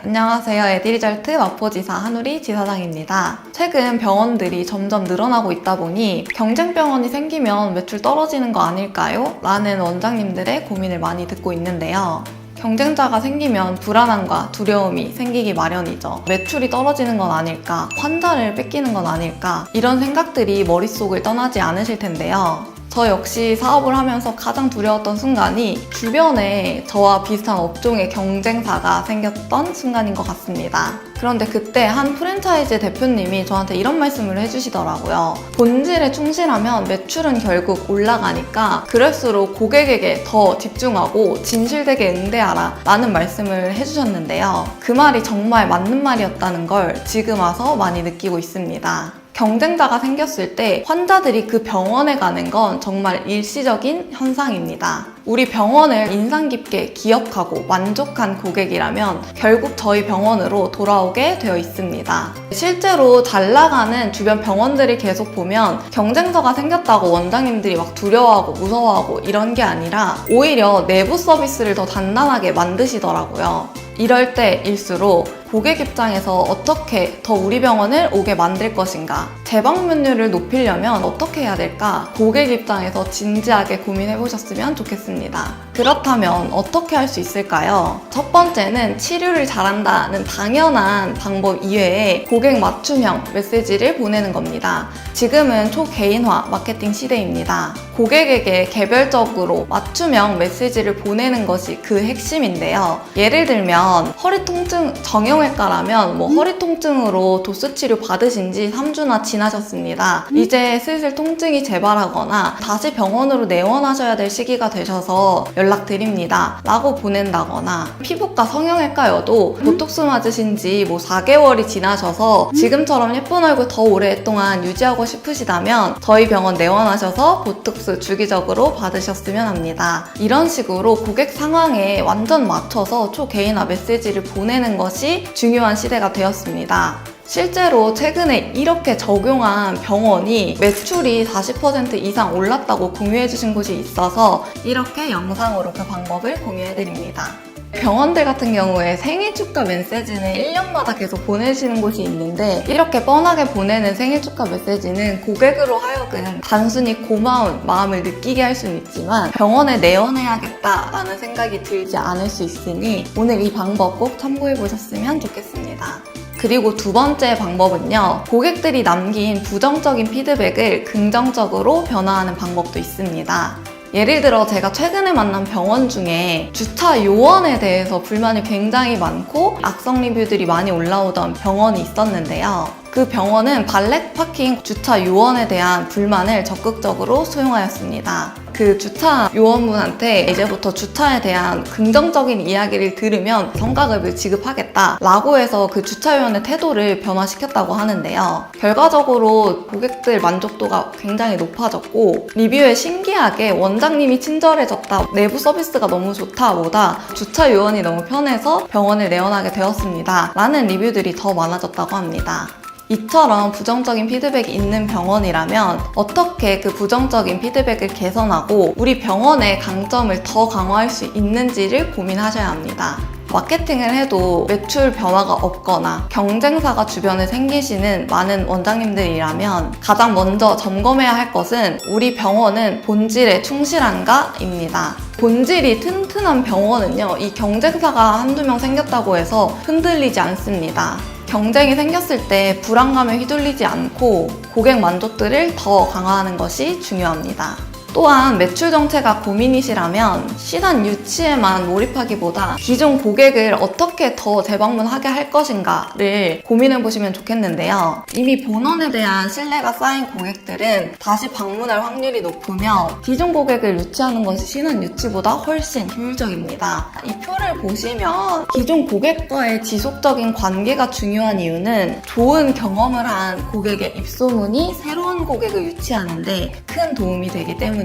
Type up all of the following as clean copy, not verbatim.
안녕하세요. 에드리절트 마포지사 한우리 지사장입니다. 최근 병원들이 점점 늘어나고 있다 보니 경쟁 병원이 생기면 매출 떨어지는 거 아닐까요? 라는 원장님들의 고민을 많이 듣고 있는데요. 경쟁자가 생기면 불안함과 두려움이 생기기 마련이죠. 매출이 떨어지는 건 아닐까? 환자를 뺏기는 건 아닐까? 이런 생각들이 머릿속을 떠나지 않으실 텐데요. 저 역시 사업을 하면서 가장 두려웠던 순간이 주변에 저와 비슷한 업종의 경쟁사가 생겼던 순간인 것 같습니다. 그런데 그때 한 프랜차이즈 대표님이 저한테 이런 말씀을 해주시더라고요. 본질에 충실하면 매출은 결국 올라가니까 그럴수록 고객에게 더 집중하고 진실되게 응대하라 라는 말씀을 해주셨는데요. 그 말이 정말 맞는 말이었다는 걸 지금 와서 많이 느끼고 있습니다. 경쟁자가 생겼을 때 환자들이 그 병원에 가는 건 정말 일시적인 현상입니다. 우리 병원을 인상 깊게 기억하고 만족한 고객이라면 결국 저희 병원으로 돌아오게 되어 있습니다. 실제로 잘 나가는 주변 병원들이 계속 보면 경쟁자가 생겼다고 원장님들이 막 두려워하고 무서워하고 이런 게 아니라 오히려 내부 서비스를 더 단단하게 만드시더라고요. 이럴 때일수록 고객 입장에서 어떻게 더 우리 병원을 오게 만들 것인가, 재방문율을 높이려면 어떻게 해야 될까, 고객 입장에서 진지하게 고민해 보셨으면 좋겠습니다. 그렇다면 어떻게 할 수 있을까요? 첫 번째는 치료를 잘한다는 당연한 방법 이외에 고객 맞춤형 메시지를 보내는 겁니다. 지금은 초개인화 마케팅 시대입니다. 고객에게 개별적으로 맞춤형 메시지를 보내는 것이 그 핵심인데요. 예를 들면 허리 통증 정형외과라면 허리 통증으로 도수 치료 받으신 지 3주나 지나셨습니다. 이제 슬슬 통증이 재발하거나 다시 병원으로 내원하셔야 될 시기가 되셔서 연락드립니다 라고 보낸다거나, 피부과 성형외과여도 보톡스 맞으신 지 4개월이 지나셔서 지금처럼 예쁜 얼굴 더 오랫동안 유지하고 싶으시다면 저희 병원 내원하셔서 보톡스 주기적으로 받으셨으면 합니다. 이런 식으로 고객 상황에 완전 맞춰서 초개인화 메시지를 보내는 것이 중요한 시대가 되었습니다. 실제로 최근에 이렇게 적용한 병원이 매출이 40% 이상 올랐다고 공유해주신 곳이 있어서 이렇게 영상으로 그 방법을 공유해드립니다. 병원들 같은 경우에 생일 축하 메시지는 1년마다 계속 보내시는 곳이 있는데, 이렇게 뻔하게 보내는 생일 축하 메시지는 고객으로 하여금 단순히 고마운 마음을 느끼게 할 수는 있지만 병원에 내원해야겠다라는 생각이 들지 않을 수 있으니 오늘 이 방법 꼭 참고해 보셨으면 좋겠습니다. 그리고 두 번째 방법은요, 고객들이 남긴 부정적인 피드백을 긍정적으로 변화하는 방법도 있습니다. 예를 들어 제가 최근에 만난 병원 중에 주차 요원에 대해서 불만이 굉장히 많고 악성 리뷰들이 많이 올라오던 병원이 있었는데요. 그 병원은 발렛 파킹 주차 요원에 대한 불만을 적극적으로 수용하였습니다. 그 주차 요원분한테 이제부터 주차에 대한 긍정적인 이야기를 들으면 성과급을 지급하겠다 라고 해서 그 주차 요원의 태도를 변화시켰다고 하는데요. 결과적으로 고객들 만족도가 굉장히 높아졌고, 리뷰에 신기하게 원장님이 친절해졌다, 내부 서비스가 너무 좋다 보다 주차 요원이 너무 편해서 병원을 내원하게 되었습니다 라는 리뷰들이 더 많아졌다고 합니다. 이처럼 부정적인 피드백이 있는 병원이라면 어떻게 그 부정적인 피드백을 개선하고 우리 병원의 강점을 더 강화할 수 있는지를 고민하셔야 합니다. 마케팅을 해도 매출 변화가 없거나 경쟁사가 주변에 생기시는 많은 원장님들이라면 가장 먼저 점검해야 할 것은 우리 병원은 본질에 충실한가입니다. 본질이 튼튼한 병원은요, 이 경쟁사가 한두 명 생겼다고 해서 흔들리지 않습니다. 경쟁이 생겼을 때 불안감에 휘둘리지 않고 고객 만족도를 더 강화하는 것이 중요합니다. 또한 매출 정체가 고민이시라면 시단 유치에만 몰입하기보다 기존 고객을 어떻게 더 재방문하게 할 것인가를 고민해 보시면 좋겠는데요. 이미 본원에 대한 신뢰가 쌓인 고객들은 다시 방문할 확률이 높으며 기존 고객을 유치하는 것이 시단 유치보다 훨씬 효율적입니다. 이 표를 보시면 기존 고객과의 지속적인 관계가 중요한 이유는 좋은 경험을 한 고객의 입소문이 새로운 고객을 유치하는데 큰 도움이 되기 때문입니다.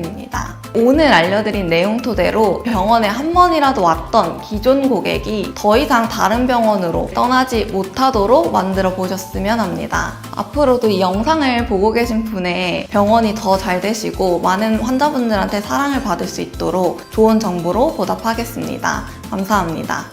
오늘 알려드린 내용 토대로 병원에 한 번이라도 왔던 기존 고객이 더 이상 다른 병원으로 떠나지 못하도록 만들어 보셨으면 합니다. 앞으로도 이 영상을 보고 계신 분의 병원이 더 잘 되시고 많은 환자분들한테 사랑을 받을 수 있도록 좋은 정보로 보답하겠습니다. 감사합니다.